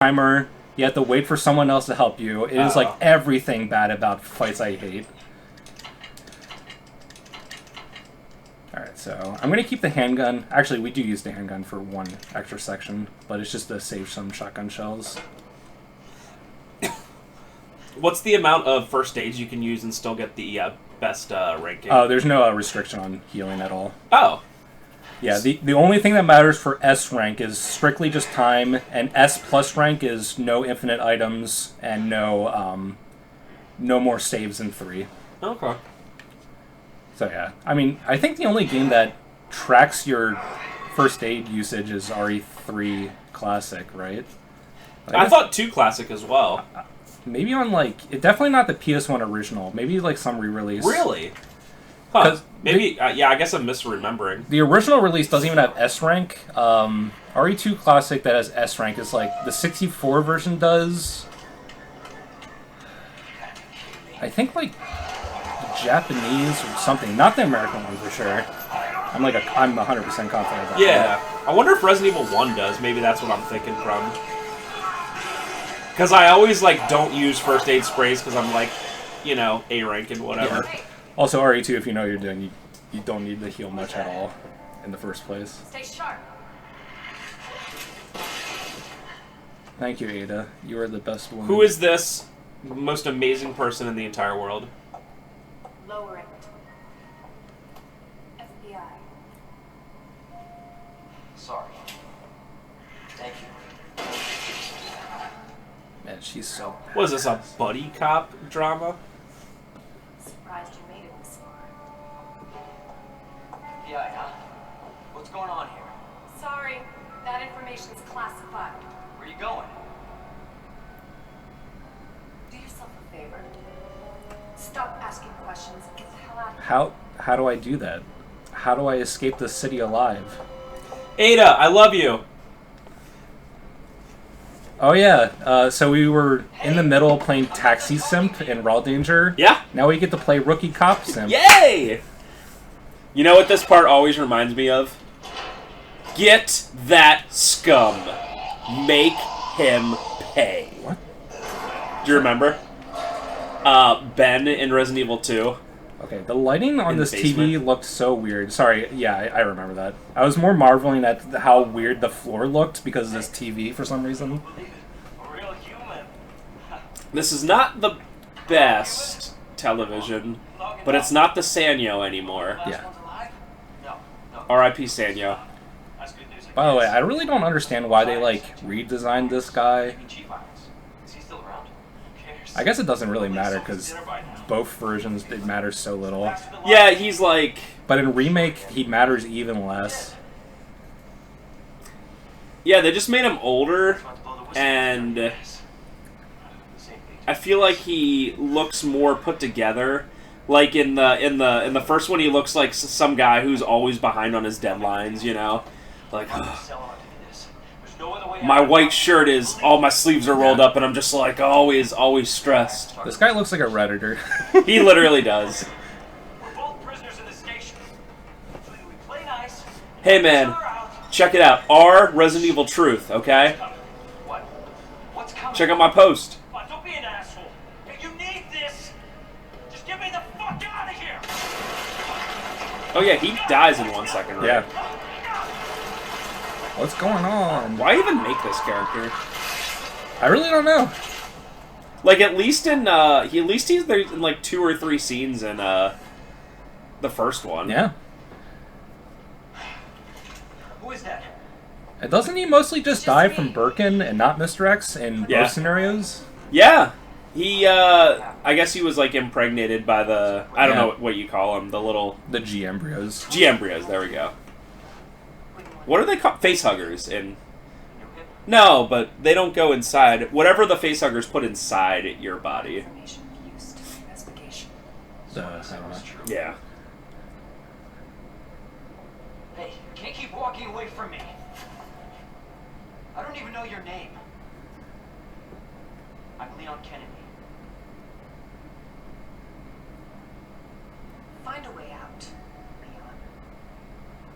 timer. You have to wait for someone else to help you. It is like everything bad about fights I hate. Alright, so I'm going to keep the handgun. Actually, we do use the handgun for one extra section, but it's just to save some shotgun shells. What's the amount of first aids you can use and still get the best ranking? Oh, there's no restriction on healing at all. Oh. Yeah, the only thing that matters for S rank is strictly just time, and S plus rank is no infinite items and no more saves in 3. Okay. So yeah, I mean, I think the only game that tracks your first aid usage is RE3 Classic, right? I thought 2 Classic as well. Maybe on definitely not the PS1 original. Maybe like some re-release. Really? Huh. Maybe, yeah, I guess I'm misremembering. The original release doesn't even have S rank. RE2 Classic that has S rank is like the 64 version does. I think like Japanese or something, not the American one for sure. I'm 100% confident about that. Yeah, I wonder if Resident Evil 1 does. Maybe that's what I'm thinking from. Because I always don't use first aid sprays because I'm A rank and whatever. Yeah. Also, RE2, if you know what you're doing, you don't need to heal much at all in the first place. Stay sharp. Thank you, Ada. You are the best woman. Who is this most amazing person in the entire world? Lower it. FBI. Sorry. Thank you. Man, she's so bad. What is this, a buddy cop drama? Surprised you made it this far. Yeah, huh? What's going on here? Sorry, that information's classified. Where are you going? Do yourself a favor. Stop asking questions and get the hell out of here. How do I do that? How do I escape this city alive? Ada, I love you. Oh yeah, so we were in the middle playing Taxi Simp in Raw Danger. Yeah. Now we get to play Rookie Cop Simp. Yay! You know what this part always reminds me of? Get that scum. Make him pay. What? Do you remember? Ben in Resident Evil 2. Okay, the lighting on In the this basement. TV looked so weird. Sorry, yeah, I remember that. I was more marveling at how weird the floor looked because of this TV for some reason. A real human. This is not the best television, but it's not the Sanyo anymore. Yeah. No, no. R.I.P. Sanyo. That's good news. By the way, I really don't understand why they, redesigned this guy. Chief Irons. Is he still around? Who cares? I guess it doesn't really matter because both versions, it matters so little. Yeah, he's like... But in Remake, he matters even less. Yeah, they just made him older, and I feel like he looks more put together. Like in the first one, he looks like some guy who's always behind on his deadlines. You know, like my white shirt is all my sleeves are rolled up, and I'm just like always stressed. This guy looks like a Redditor. He literally does. We're both prisoners in the station. So we play nice. Hey man, check it out. R Resident Evil Truth, okay? What? What's coming? Check out my post. Come on, don't be an asshole. If you need this, just get me the fuck out of here. Oh yeah, he dies in 1 second, right? Yeah. What's going on? Why even make this character? I really don't know. Like at least he's there in like 2 or 3 scenes in the first one. Yeah. Who is that? Doesn't he mostly just die from Birkin and not Mr. X in Yeah. both scenarios? Yeah. He I guess he was like impregnated by the I don't know what you call them, The G embryos. G embryos, there we go. What are they called? Face huggers in No, but they don't go inside. Whatever the face huggers put inside your body. Information used in investigation. I don't know. Yeah. Hey, you can't keep walking away from me. I don't even know your name. I'm Leon Kennedy. Find a way out, Leon.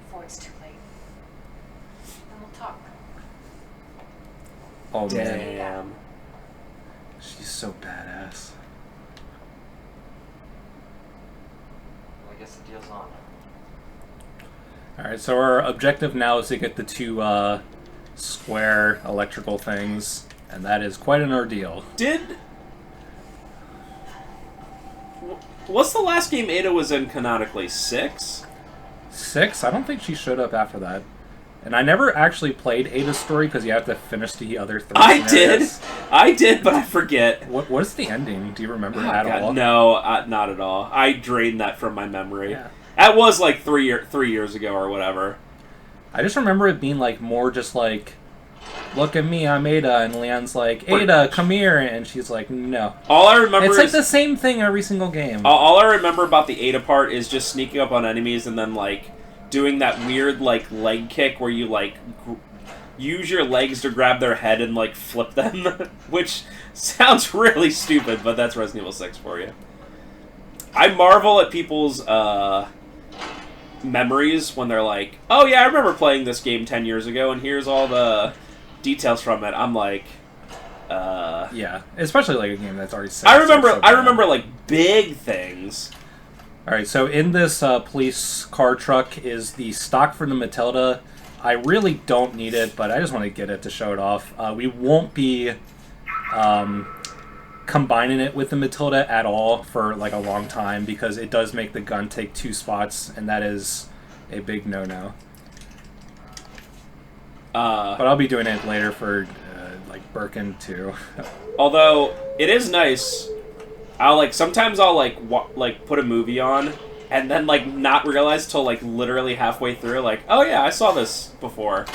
Before it's too late. Then we'll talk. Oh man, Damn. she's so badass. Well, I guess the deal's on. All right, so our objective now is to get the two square electrical things, and that is quite an ordeal. What's the last game Ada was in canonically? 6? 6? I don't think she showed up after that. And I never actually played Ada's story because you have to finish the other 3 scenarios. I did, but I forget. What is the ending? Do you remember Oh, at God, all? no, not at all. I drained that from my memory. Yeah. That was like 3 years ago or whatever. I just remember it being like more just like, look at me, I'm Ada, and Leon's like, Ada, come here, and she's like, no. All I remember It's is like the same thing every single game. all I remember about the Ada part is just sneaking up on enemies and then like doing that weird like leg kick where you like use your legs to grab their head and like flip them, which sounds really stupid, but that's Resident Evil 6 for you. I marvel at people's memories when they're like, oh yeah, I remember playing this game 10 years ago and here's all the details from it. I'm like, yeah, especially like a game that's already set. I remember like big things. All right, so in this police car truck is the stock for the Matilda. I really don't need it, but I just want to get it to show it off. We won't be combining it with the Matilda at all for like a long time because it does make the gun take 2 spots, and that is a big no-no. But I'll be doing it later for like Birkin too. Although it is nice, sometimes I'll put a movie on and then like not realize till like literally halfway through like, oh yeah, I saw this before.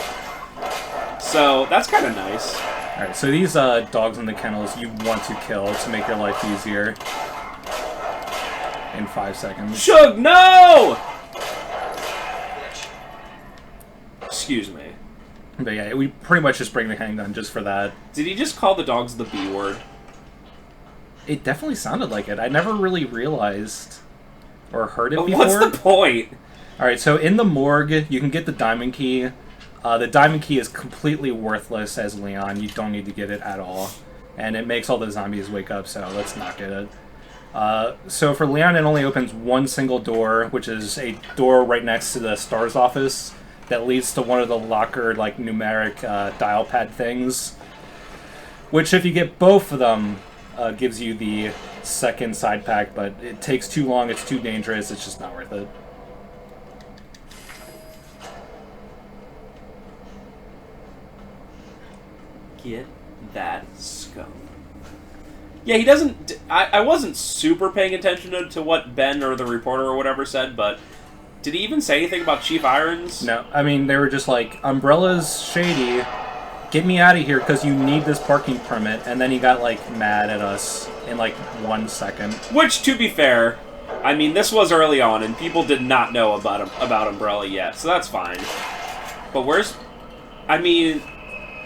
So that's kind of nice. All right, so these dogs in the kennels you want to kill to make your life easier in 5 seconds. Shug, no! Excuse me. But yeah, we pretty much just bring the handgun just for that. Did he just call the dogs the B word? It definitely sounded like it. I never really realized or heard it before. What's the point? Alright, so in the morgue, you can get the diamond key. The diamond key is completely worthless as Leon. You don't need to get it at all. And it makes all the zombies wake up, so let's not get it. So for Leon, it only opens one single door, which is a door right next to the STARS office that leads to one of the locker, like, numeric dial pad things. Which, if you get both of them, gives you the second side pack, but it takes too long, it's too dangerous, it's just not worth it. Get that scum. Yeah, he doesn't... I wasn't super paying attention to what Ben or the reporter or whatever said, but did he even say anything about Chief Irons? No, I mean, they were just like, Umbrella's shady, get me out of here because you need this parking permit, and then he got, like, mad at us in, like, 1 second. Which, to be fair, I mean, this was early on, and people did not know about Umbrella yet, so that's fine. But where's... I mean,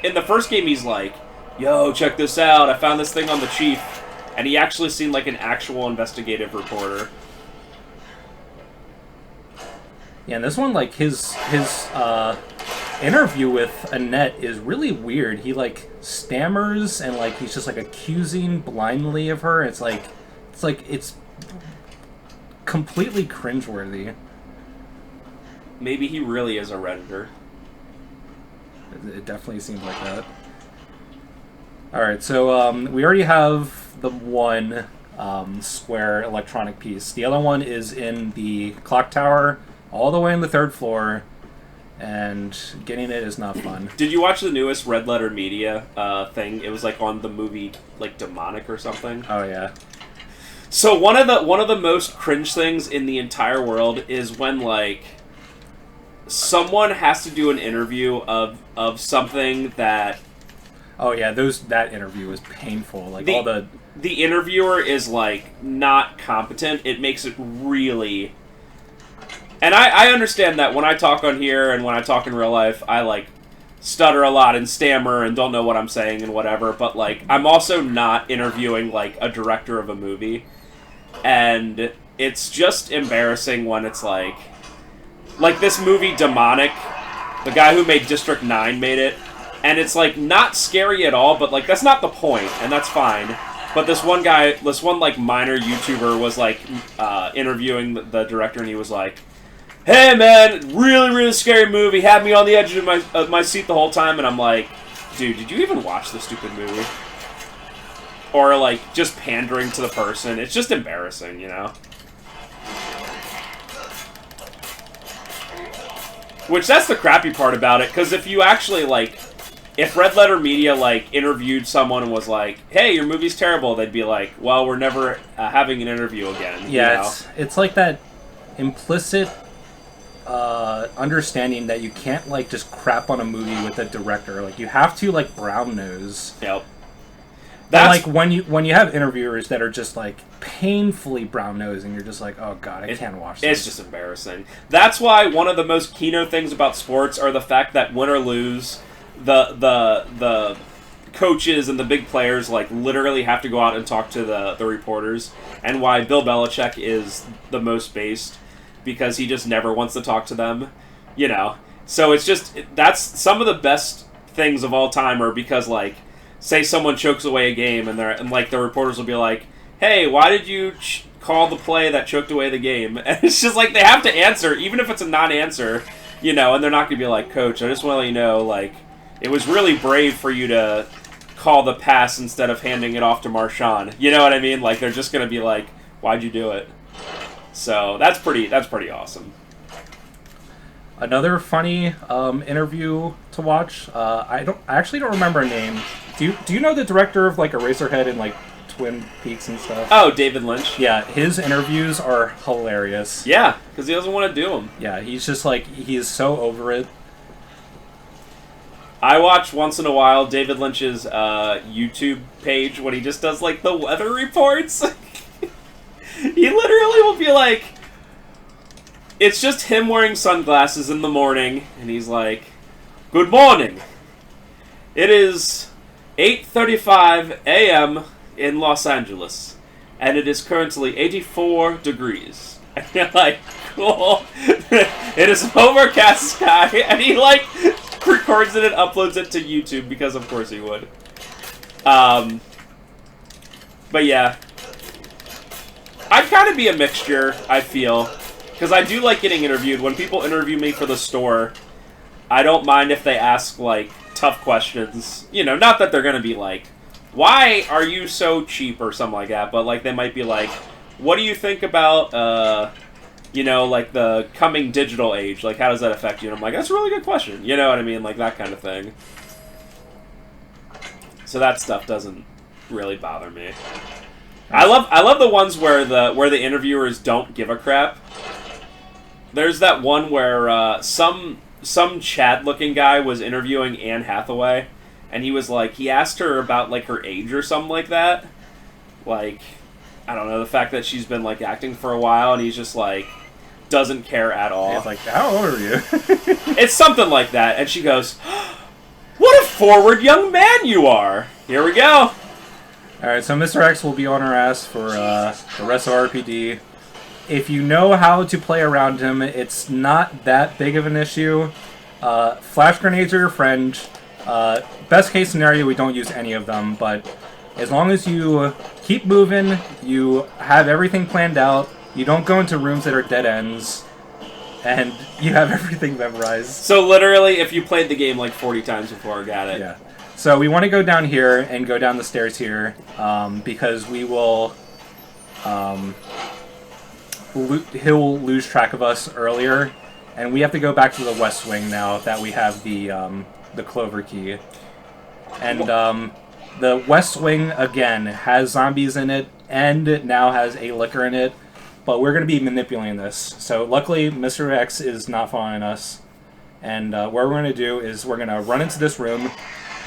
in the first game, he's like, yo, check this out, I found this thing on the Chief, and he actually seemed like an actual investigative reporter. Yeah, and this one, like, his interview with Annette is really weird. He, like, stammers and, like, he's just, like, accusing blindly of her. It's completely cringeworthy. Maybe he really is a Redditor. It definitely seems like that. Alright, so, we already have the one, square electronic piece. The other one is in the clock tower, all the way on the 3rd floor, and getting it is not fun. Did you watch the newest Red Letter Media thing? It was like on the movie like Demonic or something. Oh yeah. So one of the most cringe things in the entire world is when like someone has to do an interview of something that. Oh yeah, that interview was painful. Like the interviewer is like not competent. It makes it really. And I understand that when I talk on here and when I talk in real life, I, like, stutter a lot and stammer and don't know what I'm saying and whatever, but, like, I'm also not interviewing, like, a director of a movie. And it's just embarrassing when it's, like this movie, Demonic, the guy who made District 9 made it, and it's like not scary at all, but like that's not the point, and that's fine. But this one guy, this one like minor YouTuber was like interviewing the director, and he was like, "Hey man, really scary movie. Had me on the edge of my seat the whole time." And I'm like, "Dude, did you even watch the stupid movie?" Or like just pandering to the person. It's just embarrassing, you know. Which that's the crappy part about it, because if you actually like. If Red Letter Media, like, interviewed someone and was like, hey, your movie's terrible, they'd be like, well, we're never having an interview again. Yeah, you know? it's like that implicit understanding that you can't, like, just crap on a movie with a director. Like, you have to, like, brown nose. Yep. That's like, when you have interviewers that are just, like, painfully brown nose, and you're just like, oh, God, I can't watch this. It's just embarrassing. That's why one of the most keynote things about sports are the fact that win or lose... The coaches and the big players like literally have to go out and talk to the reporters, and why Bill Belichick is the most based, because he just never wants to talk to them, you know. So it's just that's some of the best things of all time are because like say someone chokes away a game and like the reporters will be like, hey, why did you call the play that choked away the game? And it's just like they have to answer even if it's a non-answer, you know, and they're not gonna be like, coach, I just want to let you know like. It was really brave for you to call the pass instead of handing it off to Marshawn. You know what I mean? Like they're just gonna be like, "Why'd you do it?" So that's pretty awesome. Another funny interview to watch. I actually don't remember a name. Do you know the director of like Eraserhead and like Twin Peaks and stuff? Oh, David Lynch. Yeah, his interviews are hilarious. Yeah, because he doesn't want to do them. Yeah, he's just like he's so over it. I watch once in a while David Lynch's YouTube page when he just does like the weather reports. He literally will be like, it's just him wearing sunglasses in the morning, and he's like, "Good morning. It is 8:35 a.m. in Los Angeles, and it is currently 84 degrees." And you're like, cool. It is an overcast sky, and he like records it and uploads it to YouTube because of course he would. But yeah, I'd kind of be a mixture, I feel, because I do like getting interviewed. When people interview me for the store, I don't mind if they ask like tough questions. You know, not that they're gonna be like, "Why are you so cheap?" or something like that, but like they might be like, "What do you think about you know, like the coming digital age, like how does that affect you?" And I'm like, that's a really good question. You know what I mean? Like that kind of thing. So that stuff doesn't really bother me. I love the ones where the interviewers don't give a crap. There's that one where some Chad-looking guy was interviewing Anne Hathaway, and he was like, he asked her about like her age or something like that. Like, I don't know, the fact that she's been like acting for a while, and he's just like doesn't care at all. He's like, how old are you? It's something like that, and she goes, "What a forward young man you are." Here we go. Alright, so Mr. X will be on our ass for the rest of RPD. If you know how to play around him, it's not that big of an issue. Flash grenades are your friend. Best case scenario, we don't use any of them, but as long as you keep moving, you have everything planned out, you don't go into rooms that are dead ends, and you have everything memorized. So literally, if you played the game like 40 times before, got it. Yeah. So we want to go down here and go down the stairs here, because we will... he'll lose track of us earlier, and we have to go back to the West Wing now that we have the Clover Key. And the West Wing, again, has zombies in it, and now has a liquor in it, but we're going to be manipulating this. So luckily, Mr. X is not following us, and what we're going to do is we're going to run into this room,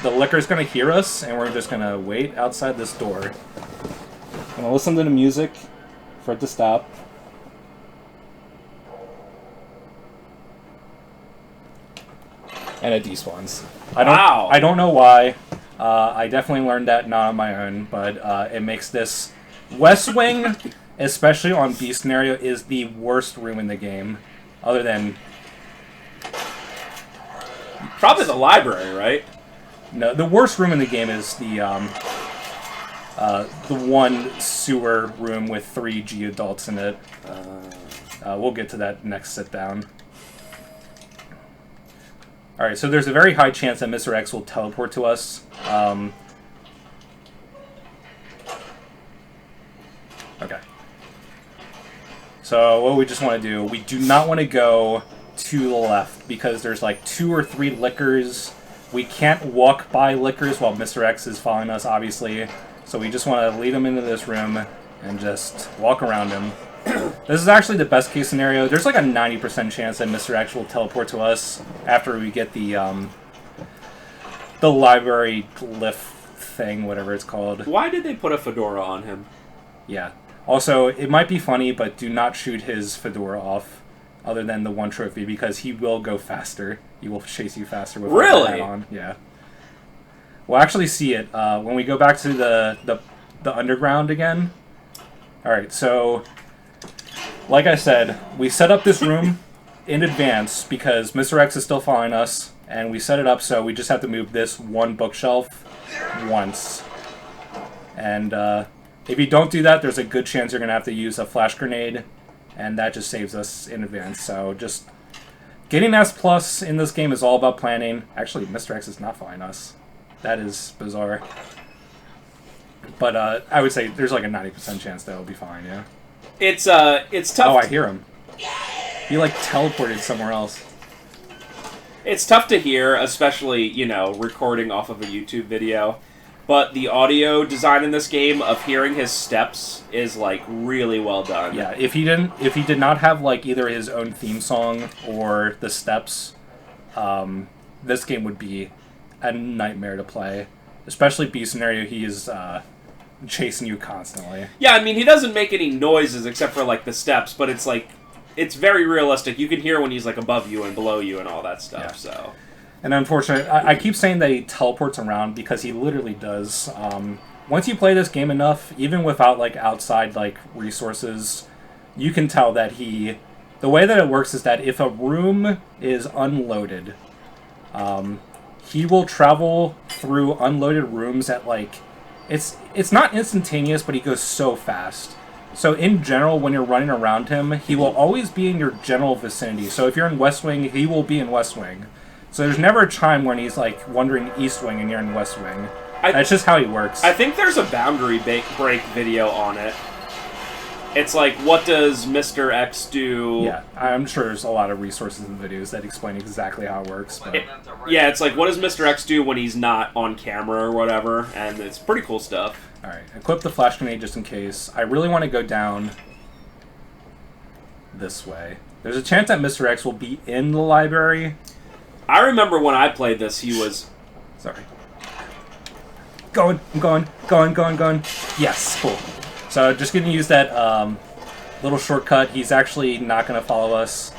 the liquor's going to hear us, and we're just going to wait outside this door. I'm going to listen to the music for it to stop. And it despawns. Wow. I don't know why. I definitely learned that not on my own, but it makes this West Wing, especially on B scenario, is the worst room in the game, other than probably the library, right? No, the worst room in the game is the one sewer room with 3 G adults in it. We'll get to that next sit down. Alright, so there's a very high chance that Mr. X will teleport to us. Okay. So what we just want to do, we do not want to go to the left because there's like 2 or 3 lickers. We can't walk by lickers while Mr. X is following us, obviously. So we just want to lead him into this room and just walk around him. This is actually the best case scenario. There's like a 90% chance that Mr. X will teleport to us after we get the library glyph thing, whatever it's called. Why did they put a fedora on him? Yeah. Also, it might be funny, but do not shoot his fedora off, other than the 1 trophy, because he will go faster. He will chase you faster with really? that on. Yeah. We'll actually see it when we go back to the underground again. Alright, so, like I said, we set up this room in advance because Mr. X is still following us, and we set it up so we just have to move this 1 bookshelf once. And, if you don't do that, there's a good chance you're going to have to use a flash grenade, and that just saves us in advance. So just getting S+ in this game is all about planning. Actually, Mr. X is not following us. That is bizarre. But I would say there's like a 90% chance that will be fine, yeah? It's tough. Oh, I hear him. He like teleported somewhere else. It's tough to hear, especially, you know, recording off of a YouTube video. But the audio design in this game of hearing his steps is like really well done. Yeah, if he did not have like either his own theme song or the steps, this game would be a nightmare to play. Especially B scenario, he is chasing you constantly. Yeah, I mean he doesn't make any noises except for like the steps, but it's like it's very realistic. You can hear when he's like above you and below you and all that stuff. Yeah. So. And unfortunately, I keep saying that he teleports around because he literally does. Once you play this game enough, even without like outside like resources, you can tell that the way that it works is that if a room is unloaded, he will travel through unloaded rooms at like it's not instantaneous, but he goes so fast. So in general, when you're running around him, he will always be in your general vicinity. So if you're in West Wing, he will be in West Wing. So there's never a time when he's like wandering East Wing and you're in West Wing. That's just how he works. I think there's a boundary break video on it. It's like, what does Mr. X do? Yeah, I'm sure there's a lot of resources and videos that explain exactly how it works. But yeah, it's like, what does Mr. X do when he's not on camera or whatever? And it's pretty cool stuff. Alright, equip the flash grenade just in case. I really want to go down this way. There's a chance that Mr. X will be in the library. I remember when I played this, he was... Sorry. Going. Yes, cool. So just going to use that little shortcut. He's actually not going to follow us.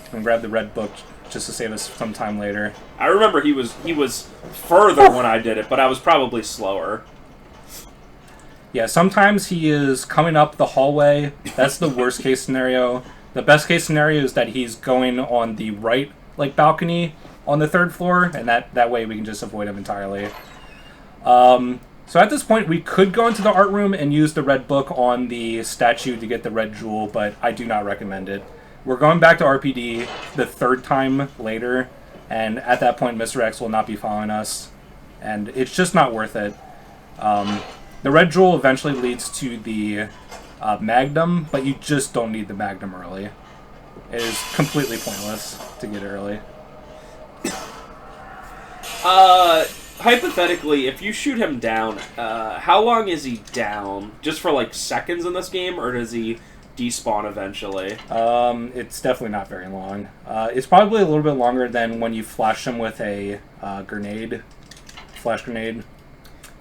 I'm going to grab the red book just to save us some time later. I remember he was further when I did it, but I was probably slower. Yeah, sometimes he is coming up the hallway. That's the worst case scenario. The best case scenario is that he's going on the right like balcony on the 3rd floor, and that way we can just avoid him entirely. So at this point, we could go into the art room and use the red book on the statue to get the red jewel, but I do not recommend it. We're going back to RPD the 3rd time later, and at that point, Mr. X will not be following us, and it's just not worth it. The red jewel eventually leads to the Magnum, but you just don't need the Magnum early. It is completely pointless to get early. Hypothetically, if you shoot him down, how long is he down? Just for like seconds in this game, or does he despawn eventually? It's definitely not very long. It's probably a little bit longer than when you flash him with a grenade, flash grenade.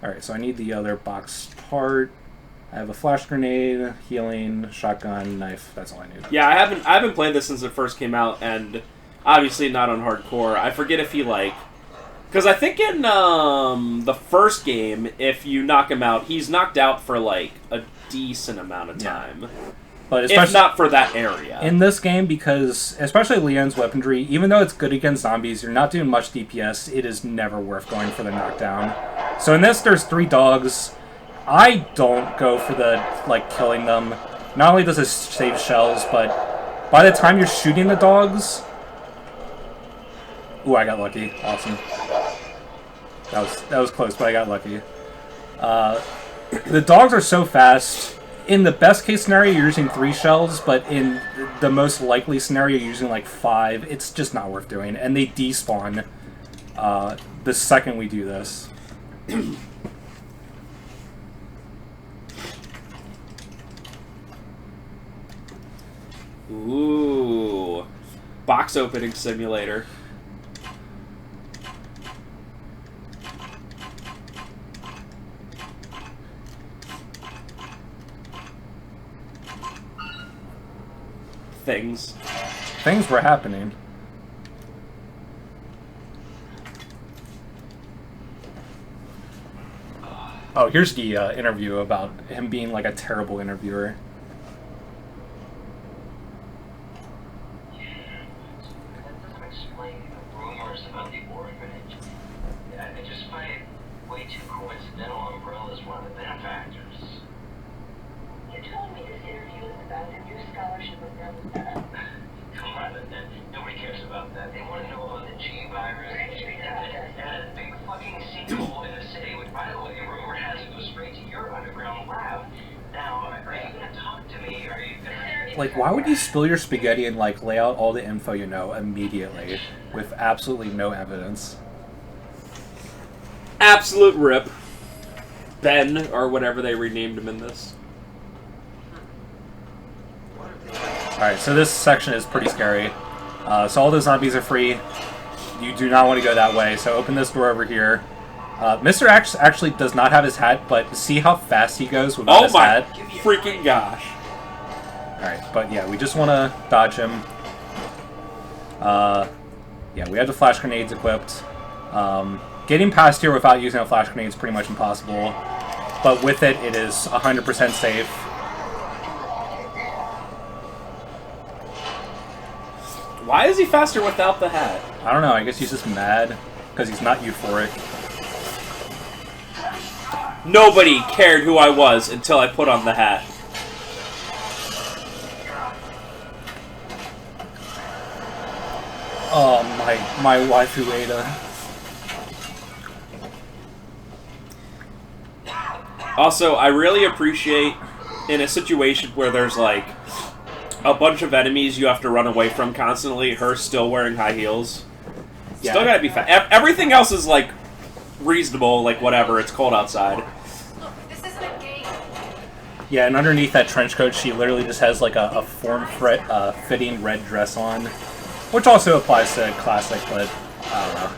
Alright, so I need the other box part. I have a flash grenade, healing, shotgun, knife. That's all I need. Yeah, I haven't played this since it first came out, and obviously not on hardcore. I forget if he like, because I think in the first game, if you knock him out, he's knocked out for like a decent amount of time. But if not for that area. in this game, because especially Leon's weaponry, even though it's good against zombies, you're not doing much DPS. It is never worth going for the knockdown. So in this, there's 3 dogs. I don't go for the killing them. Not only does it save shells, but by the time you're shooting the dogs, ooh, I got lucky. Awesome. That was close, but I got lucky. The dogs are so fast. In the best case scenario, you're using 3 shells, but in the most likely scenario, you're using like 5. It's just not worth doing, and they despawn the second we do this. Ooh, box opening simulator. Things were happening. Oh, here's the interview about him being like a terrible interviewer. That doesn't explain the rumors about the orphanage. I just find it way too coincidental Umbrella's one of the benefactors. You told me this interview is about a new scholarship with them. Come on, nobody cares about that. They want to know about the G virus and a big fucking sinkhole in the city, which, by the way, the rumor has it goes straight to your underground lab. Now, are you gonna talk to me? Or are you gonna... Like, why would you spill your spaghetti and like lay out all the info you know immediately with absolutely no evidence? Absolute rip. Ben, or whatever they renamed him in this. Alright, so this section is pretty scary. So all the zombies are free. You do not want to go that way, so open this door over here. Mr. X actually does not have his hat, but see how fast he goes without his hat? Oh my freaking gosh. Alright, but yeah, we just want to dodge him. Yeah, we have the flash grenades equipped. Getting past here without using a flash grenade is pretty much impossible. But with it, it is 100% safe. Why is he faster without the hat? I don't know, I guess he's just mad because he's not euphoric. Nobody cared who I was until I put on the hat. Oh, my waifu Ada. Also, I really appreciate in a situation where there's like a bunch of enemies you have to run away from constantly, her still wearing high heels. Yeah. Still gotta be fast. Everything else is like reasonable, like whatever, it's cold outside. Look, this isn't a game. Yeah, and underneath that trench coat, she literally just has like a form-fitting red dress on. Which also applies to classic, but I don't know.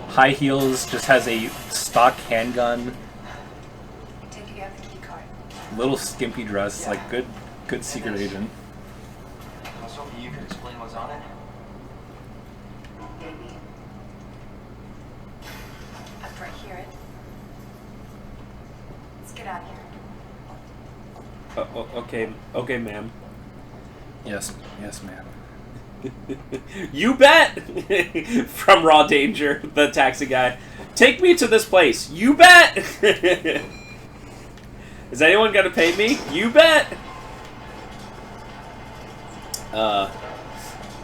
High heels, just has a stock handgun. Take it, you have the key card. Little skimpy dress, like good secret agent. I was hoping you could explain what's on it. Maybe. After I hear it. Let's get out of here. Okay, ma'am. Yes, ma'am. You bet! From Raw Danger, the taxi guy. Take me to this place. You bet! Is anyone gonna pay me? You bet!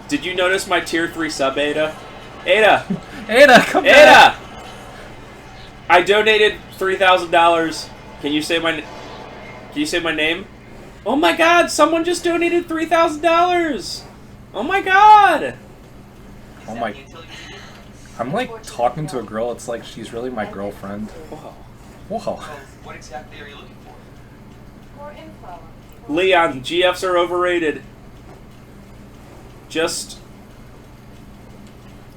Did you notice my tier 3 sub, Ada? Ada! Ada, come Ada! back! I donated $3,000. Can you say my name? Oh my god, someone just donated $3,000! Oh my god! Oh my... I'm like talking to a girl, it's like she's really my girlfriend. Whoa. Whoa. What exactly are you looking for? More info. Leon, GFs are overrated. Just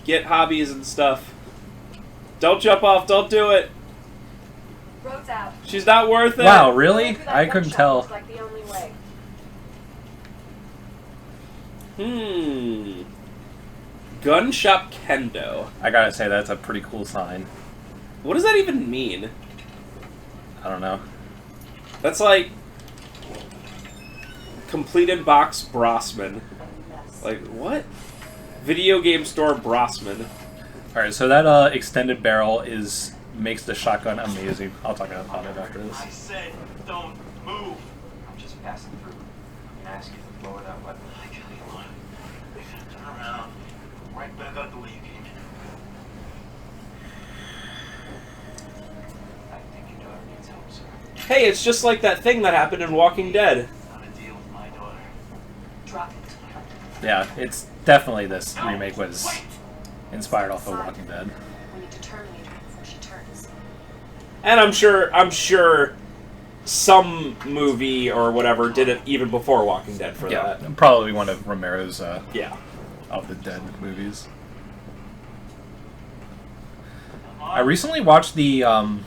get hobbies and stuff. Don't jump off, don't do it. Road's out. She's not worth it. Wow, really? Going through that I gun couldn't shop tell. looks like the only way. Gun shop kendo. I gotta say, that's a pretty cool sign. What does that even mean? I don't know. That's like... Completed box Brosman. Like, what? Video game store Brosman. Alright, so that extended barrel makes the shotgun amazing. I'll talk about it after this. I said, don't move. I'm just passing through. I'm gonna ask you to blow it out, but I tell you what, we gotta turn around, right back out the way you came in. I think your daughter needs help, sir. Hey, it's just like that thing that happened in Walking Dead. Not a deal with my daughter. Drop it. Yeah, it's definitely this remake was inspired off of Walking Dead. We need to terminate her before she turns. And I'm sure some movie or whatever did it even before Walking Dead for that. Probably one of Romero's Yeah. of the Dead movies. I recently watched the Sweetheart,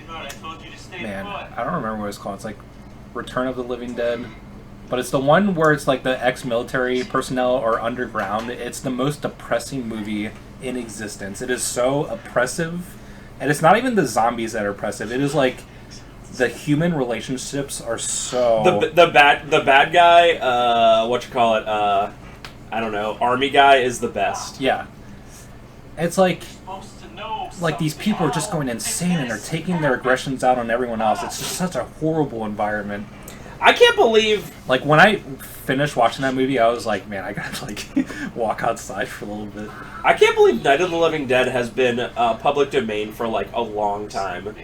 I told you to stay man, put. I don't remember what it's called. It's like Return of the Living Dead. But it's the one where it's like the ex-military personnel are underground. It's the most depressing movie in existence. It is so oppressive. And it's not even the zombies that are oppressive. It is like the human relationships are so... The bad guy, I don't know, army guy is the best. Yeah. It's like Supposed to know these people are just going insane and they're taking their aggressions out on everyone else. It's just such a horrible environment. I can't believe... Like, when I finished watching that movie, I was like, man, I gotta, like, walk outside for a little bit. I can't believe Night of the Living Dead has been public domain for, like, a long time.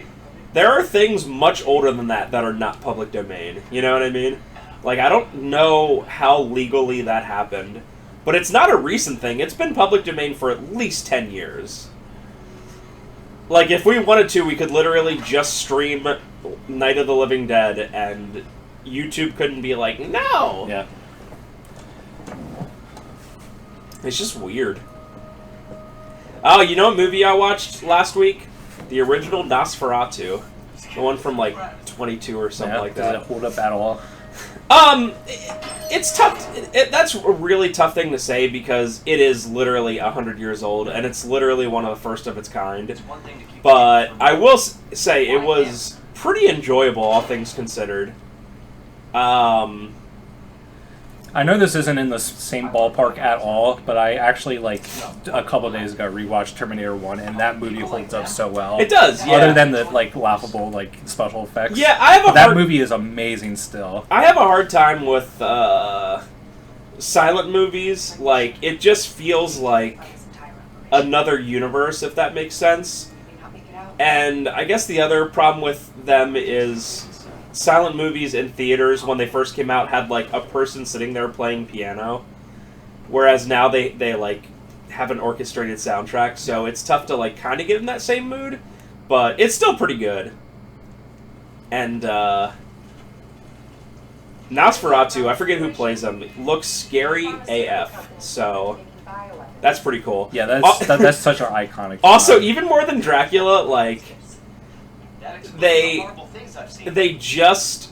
There are things much older than that are not public domain. You know what I mean? Like, I don't know how legally that happened. But it's not a recent thing. It's been public domain for at least 10 years. Like, if we wanted to, we could literally just stream Night of the Living Dead and... YouTube couldn't be like, no! Yeah. It's just weird. Oh, you know what movie I watched last week? The original Nosferatu. The one from, like, 22 or something like that. Does it hold up at all? It's tough. That's a really tough thing to say because it is literally 100 years old, and it's literally one of the first of its kind. But I will say it was pretty enjoyable, all things considered. I know this isn't in the same ballpark at all, but I actually, like, a couple days ago rewatched Terminator 1, and that movie holds up so well. It does, yeah. Other than the, like, laughable, like, special effects. Yeah, I have that movie is amazing still. I have a hard time with silent movies. Like, it just feels like another universe, if that makes sense. And I guess the other problem with them is... silent movies in theaters, when they first came out, had, like, a person sitting there playing piano. Whereas now they like, have an orchestrated soundtrack, so it's tough to, like, kind of get in that same mood. But it's still pretty good. And, Nosferatu, I forget who plays him, looks scary AF, so... that's pretty cool. Yeah, that's such an iconic... Also, film. even more than Dracula, like... They just,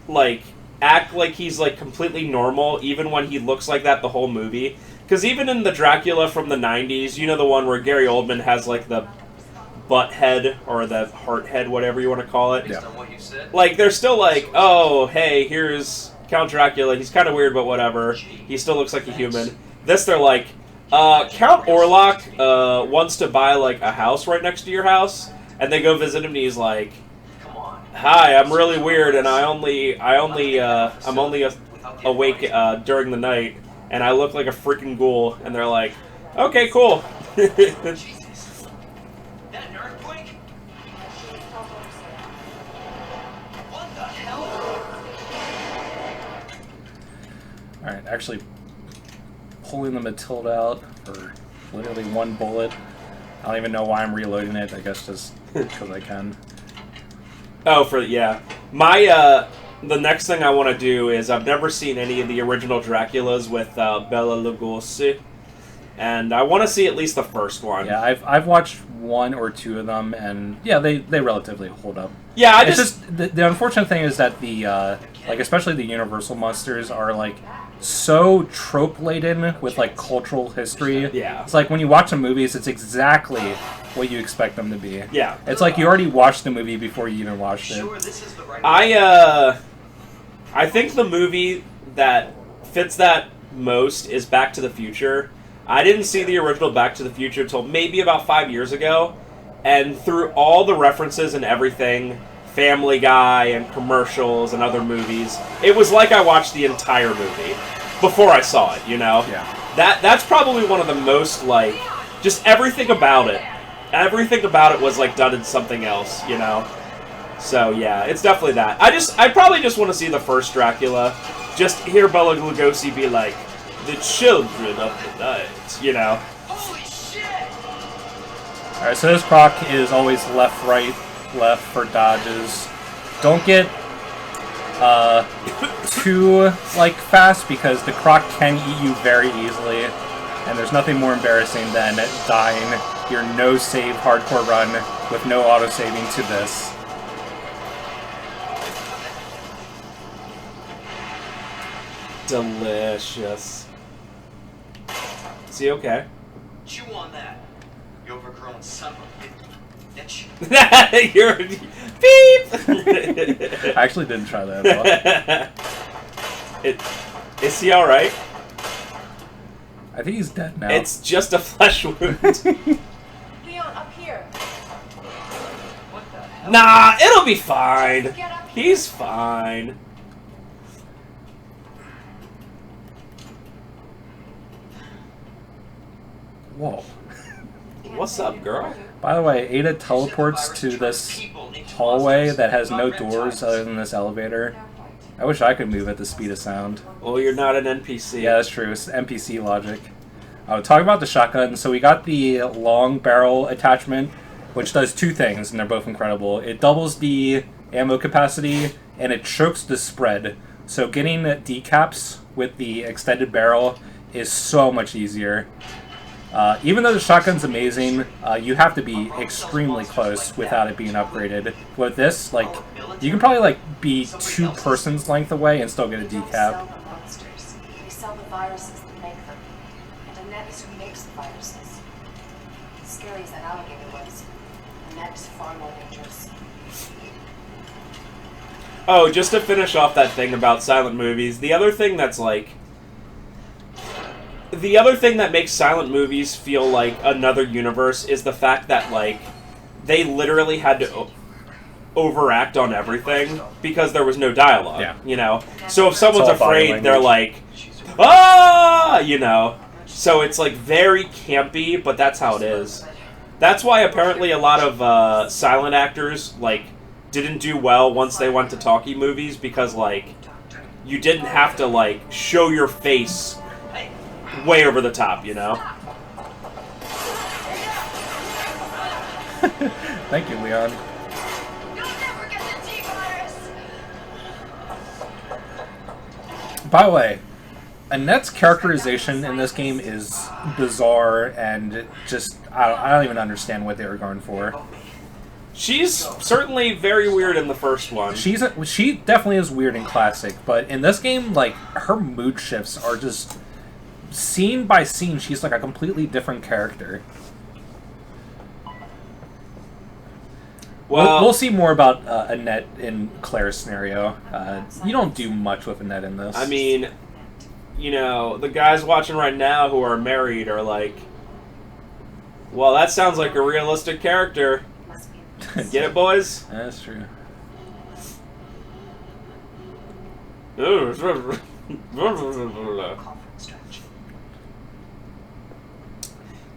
like, act like he's, like, completely normal, even when he looks like that the whole movie. Because even in the Dracula from the 90s, you know the one where Gary Oldman has, like, the butt head, or the heart head, whatever you want to call it. Yeah. Like, they're still like, oh, hey, here's Count Dracula, he's kind of weird, but whatever. He still looks like a human. This, they're like, Count Orlok wants to buy, like, a house right next to your house, and they go visit him, and he's like... hi, I'm really weird, and I'm only awake during the night, and I look like a freaking ghoul. And they're like, okay, cool. Jesus. That an earthquake? What the hell? Alright, actually pulling the Matilda out for literally one bullet. I don't even know why I'm reloading it. I guess just because I can. Oh, yeah. My, the next thing I want to do is, I've never seen any of the original Draculas with Bela Lugosi, and I want to see at least the first one. Yeah, I've watched one or two of them, and yeah, they relatively hold up. Yeah, it's just the unfortunate thing is that the like especially the Universal monsters are like so trope laden with like cultural history. Yeah, it's like when you watch the movies, it's exactly what you expect them to be. Yeah, it's like you already watched the movie before you even watched it. I think the movie that fits that most is Back to the Future. I didn't see the original Back to the Future until maybe about 5 years ago, and through all the references and everything, Family Guy and commercials and other movies, it was like I watched the entire movie before I saw it, you know? Yeah. That's probably one of the most, like, just everything about it. Everything about it was, like, done in something else, you know? So, yeah, it's definitely that. I probably just want to see the first Dracula. Just hear Bela Lugosi be like, the children of the night, you know? Holy shit! Alright, so this proc is always left, right, left for dodges. Don't get too, like, fast, because the croc can eat you very easily. And there's nothing more embarrassing than dying your no-save hardcore run with no auto-saving to this. Delicious. Is he okay? Chew on that, you overgrown son of a bitch. You're... Beep! I actually didn't try that at all. Is he alright? I think he's dead now. It's just a flesh wound. Leon, up here. What the hell? Nah, it'll be fine. Get up here. He's fine. Whoa. What's up, girl? By the way, Ada teleports to this hallway that has no doors other than this elevator. I wish I could move at the speed of sound. Well, you're not an NPC. Yeah, that's true. It's NPC logic. Talking about the shotgun, so we got the long barrel attachment, which does two things, and they're both incredible. It doubles the ammo capacity, and it chokes the spread. So getting decaps with the extended barrel is so much easier. Even though the shotgun's amazing, you have to be extremely close without it being upgraded. With this, like, you can probably, like, be 2 persons length away and still get a We don't decap. sell the monsters. We sell the viruses that make them. And Annette is who makes the viruses. As scary as that alligator was, Annette is far more dangerous. Oh, just to finish off that thing about silent movies, the other thing that's like... The other thing that makes silent movies feel like another universe is the fact that, like, they literally had to overact on everything because there was no dialogue, Yeah. you know? So if someone's all body afraid, they're language. like, ah, you know? So it's, like, very campy, but that's how it is. That's why apparently a lot of silent actors, like, didn't do well once they went to talkie movies because, like, you didn't have to, like, show your face way over the top, you know? Thank you, Leon. You'll never get the T-virus! By the way, Annette's characterization in this game is bizarre and just, I don't even understand what they were going for. She's certainly very weird in the first one. She definitely is weird in Classic, but in this game, like, her mood shifts are just... Scene by scene, she's like a completely different character. Well, We'll see more about Annette in Claire's scenario. You don't do much with Annette in this. I mean, you know, the guys watching right now who are married are like, well, that sounds like a realistic character. Must be Get it, boys? That's true. call for extraction.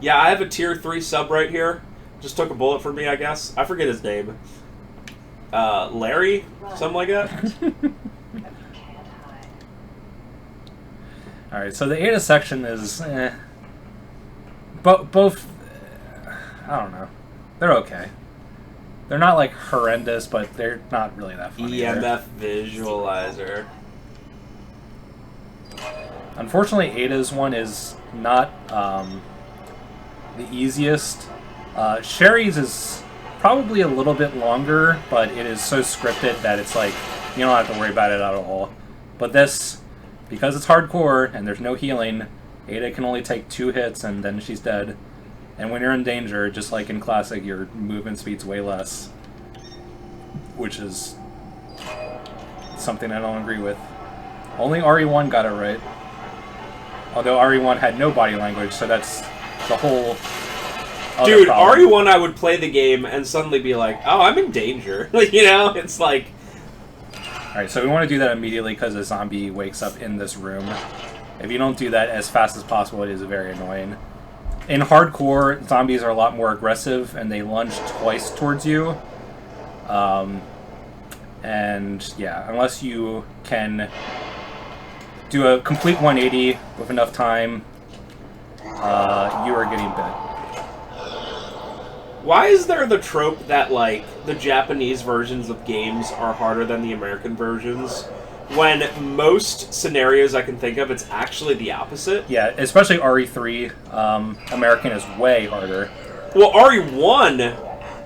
Yeah, I have a tier 3 sub right here. Just took a bullet for me, I guess. I forget his name. Larry? Something like that? But you can't hide. Alright, so the Ada section is, both, I don't know. They're okay. They're not, like, horrendous, but they're not really that funny. either. EMF visualizer. Unfortunately, Ada's one is not the easiest. Sherry's is probably a little bit longer, but it is so scripted that it's like, you don't have to worry about it at all. But this, because it's hardcore and there's no healing, Ada can only take 2 hits and then she's dead. And when you're in danger, just like in Classic, your movement speed's way less. Which is something I don't agree with. Only RE1 got it right. Although RE1 had no body language, so that's the whole other Dude, problem. RE1, I would play the game and suddenly be like, oh, I'm in danger. You know? It's like... Alright, so we want to do that immediately because a zombie wakes up in this room. If you don't do that as fast as possible, it is very annoying. In hardcore, zombies are a lot more aggressive, and they lunge twice towards you. And yeah, unless you can do a complete 180 with enough time, you are getting bit. Why is there the trope that, like, the Japanese versions of games are harder than the American versions? When most scenarios I can think of, it's actually the opposite. Yeah, especially RE3, American is way harder. Well, RE1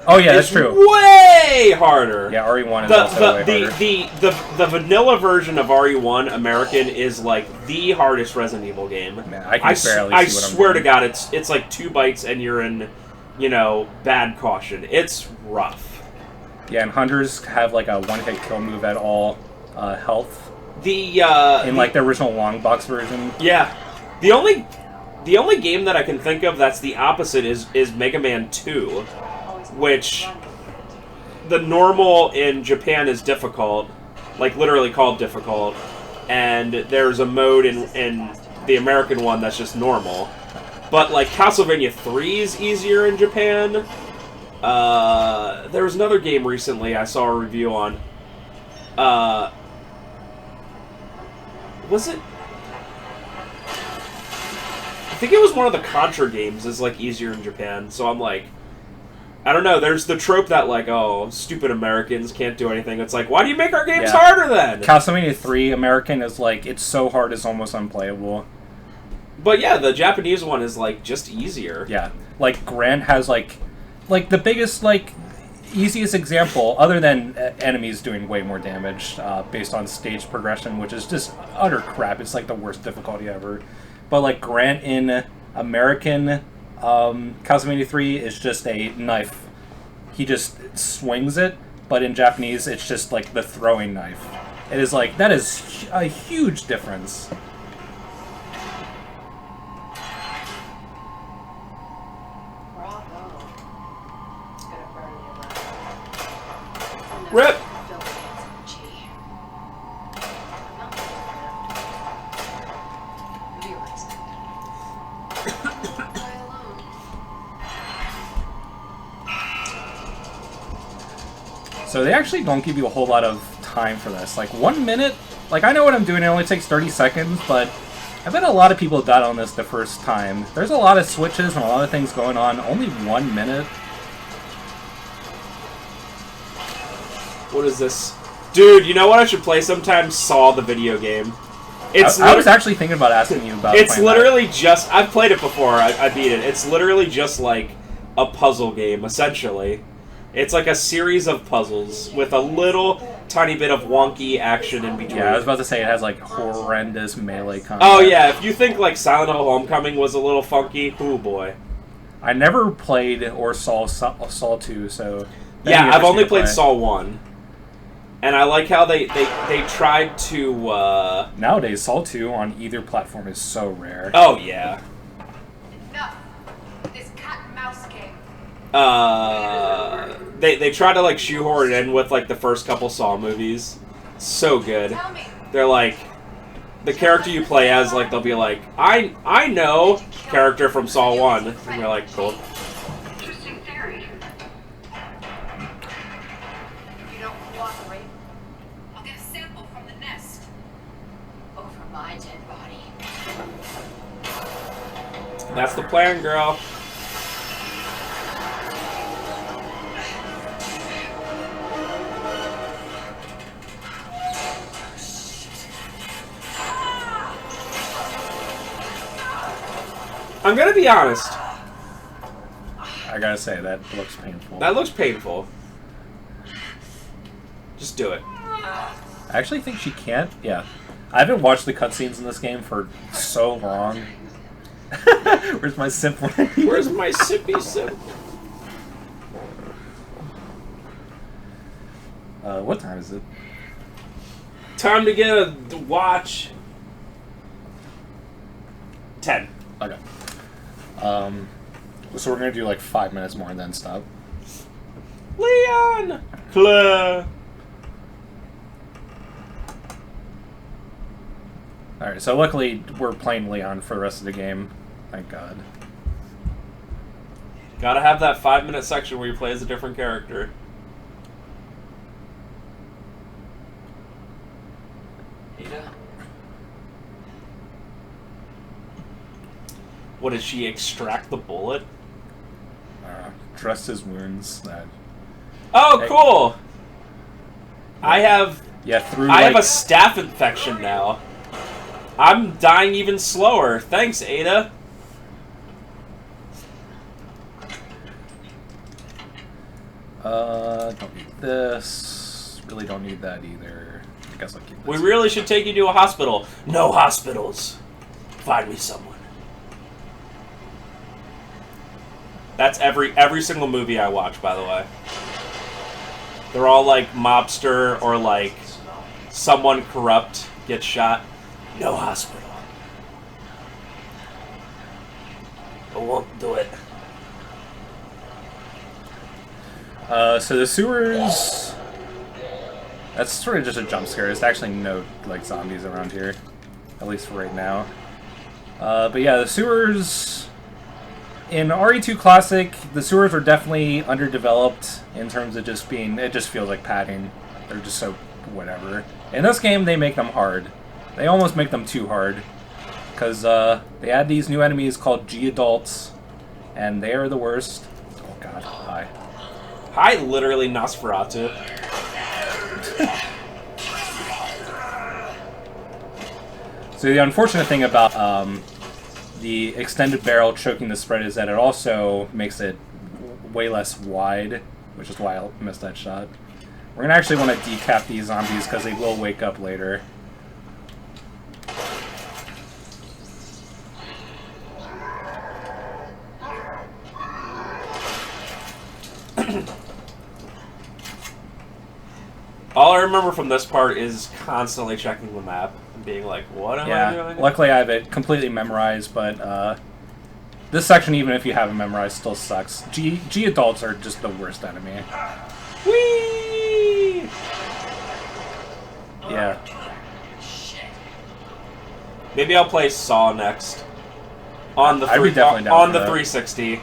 Oh yeah, that's is true. way harder. Yeah, RE1 is also way harder. The vanilla version of RE1 American is like the hardest Resident Evil game. Man, I can barely see what I I'm swear to doing. God, it's like 2 bites and you're in, you know, bad caution. It's rough. Yeah, and hunters have like a one-hit kill move at all health. In like the original long box version. Yeah, the only game that I can think of that's the opposite is Mega Man 2, which the normal in Japan is difficult, like literally called difficult, and there's a mode in the American one that's just normal. But like Castlevania 3 is easier in Japan. There was another game recently I saw a review on. Was it? I think it was one of the Contra games is like easier in Japan. So I'm like, I don't know. There's the trope that like, oh, stupid Americans can't do anything. It's like, why do you make our games harder then? Castlevania 3 American is like, it's so hard it's almost unplayable. But yeah, the Japanese one is like just easier. Yeah, like Grant has like the biggest easiest example, other than enemies doing way more damage based on stage progression, which is just utter crap. It's like the worst difficulty ever. But like Grant in American Castlevania 3 is just a knife. He just swings it, but in Japanese it's just like the throwing knife. It is like, that is a huge difference. Rip! So they actually don't give you a whole lot of time for this. Like 1 minute, like I know what I'm doing, it only takes 30 seconds, but I bet a lot of people died on this the first time. There's a lot of switches and a lot of things going on. Only 1 minute. What is this? Dude, you know what I should play sometime? Saw the video game. I was actually thinking about asking you about It's playing literally just... I've played it before. I beat it. It's literally just like a puzzle game, essentially. It's like a series of puzzles with a little tiny bit of wonky action in between. Yeah, I was about to say it has like horrendous melee combat. Oh yeah, if you think like Silent Hill Homecoming was a little funky, oh boy. I never played or saw Saw 2, so... Yeah, I've only played play. Saw 1. And I like how they tried to... Nowadays, Saw 2 on either platform is so rare. Oh, yeah. Enough. This cat and mouse game. They try to, like, shoehorn it in with, like, the first couple Saw movies. So good. Tell me. They're like... The character you play as, like, they'll be like, I know character from Saw 1. And you're like, cool. Interesting theory. You don't cooperate, I'll get a sample from the nest. Over my dead body. That's the plan, girl. I'm gonna be honest. I gotta say, that looks painful. That looks painful. Just do it. I actually think she can't. Yeah. I haven't watched the cutscenes in this game for so long. Where's my simp? Where's my sippy sip? What time is it? Time to get a watch. 10. Okay. So we're gonna do like 5 minutes more and then stop. Leon! Claire! Alright, so luckily we're playing Leon for the rest of the game. Thank God. Gotta have that 5-minute section where you play as a different character. Ada? What, did she extract the bullet? Dress his wounds. Oh, Hey. cool! I have I have a staph infection now. I'm dying even slower. Thanks, Ada. Don't need this. Really don't need that either. I guess I'll keep this. We really should take you to a hospital. No hospitals. Find me someone. That's every single movie I watch, by the way. They're all like mobster or like someone corrupt gets shot. No hospital. I won't do it. So the sewers... That's sort of just a jump scare. There's actually no, like, zombies around here. At least for right now. But yeah, the sewers... In RE2 Classic, the sewers are definitely underdeveloped in terms of just being... It just feels like padding. They're just so... whatever. In this game, they make them hard. They almost make them too hard. Because they add these new enemies called G-Adults. And they are the worst. Oh god, hi. Hi, literally Nosferatu. So the unfortunate thing about the extended barrel choking the spread is that it also makes it way less wide, which is why I missed that shot. We're going to actually want to decap these zombies because they will wake up later. All I remember from this part is constantly checking the map and being like, what am I doing? Luckily I have it completely memorized, but this section, even if you have it memorized, still sucks. G-Adults are just the worst enemy. Whee! Yeah. Maybe I'll play Saw next. On the I'd be definitely down on for the that. 360.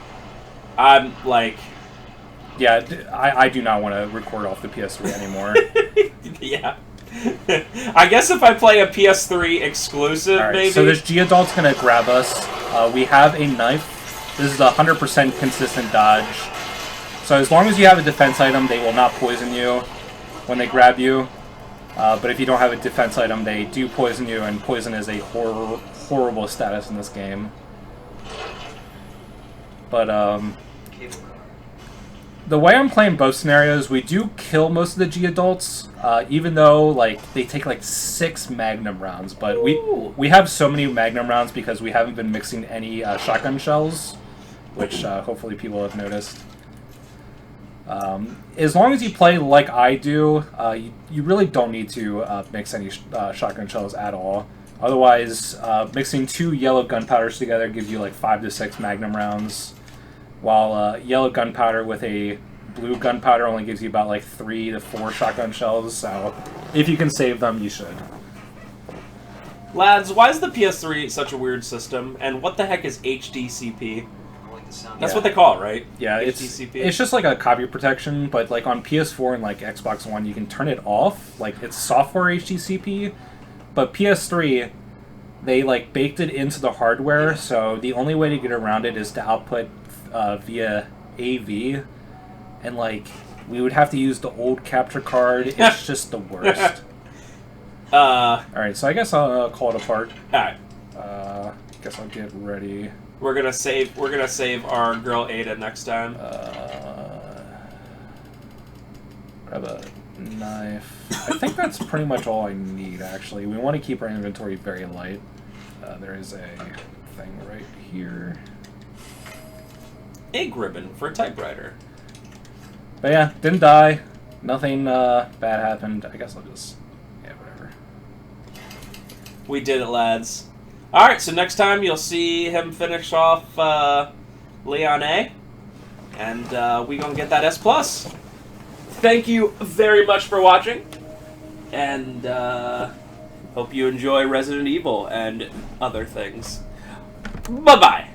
I'm like... Yeah, I do not want to record off the PS3 anymore. Yeah. I guess if I play a PS3 exclusive, Alright, maybe... so this G-Adult's going to grab us. We have a knife. This is a 100% consistent dodge. So as long as you have a defense item, they will not poison you when they grab you. But if you don't have a defense item, they do poison you, and poison is a horrible status in this game. But, the way I'm playing both scenarios, we do kill most of the G-Adults, even though, like, they take, like, 6 Magnum rounds. But we have so many Magnum rounds because we haven't been mixing any shotgun shells, which hopefully people have noticed. As long as you play like I do, you really don't need to mix any shotgun shells at all. Otherwise, mixing 2 yellow gunpowders together gives you, like, 5 to 6 Magnum rounds. While yellow gunpowder with a blue gunpowder only gives you about like 3 to 4 shotgun shells, so if you can save them, you should. Lads, why is the PS3 such a weird system? And what the heck is HDCP? That's what they call it, right? Yeah, HDCP? it's just like a copy protection, but like on PS4 and like Xbox One, you can turn it off. Like it's software HDCP, but PS3, they like baked it into the hardware, so the only way to get around it is to output via AV, and like we would have to use the old capture card. It's just the worst. Alright, so I guess I'll call it apart. Alright. Guess I'll get ready. We're gonna save our girl Ada next time. Grab a knife. I think that's pretty much all I need, actually. We want to keep our inventory very light. There is a thing right here. Egg ribbon for a typewriter. But yeah, didn't die. Nothing bad happened. I guess I'll just... yeah, whatever. We did it, lads. Alright, so next time you'll see him finish off Leon A. And we gonna get that S+. Thank you very much for watching. And hope you enjoy Resident Evil and other things. Bye-bye.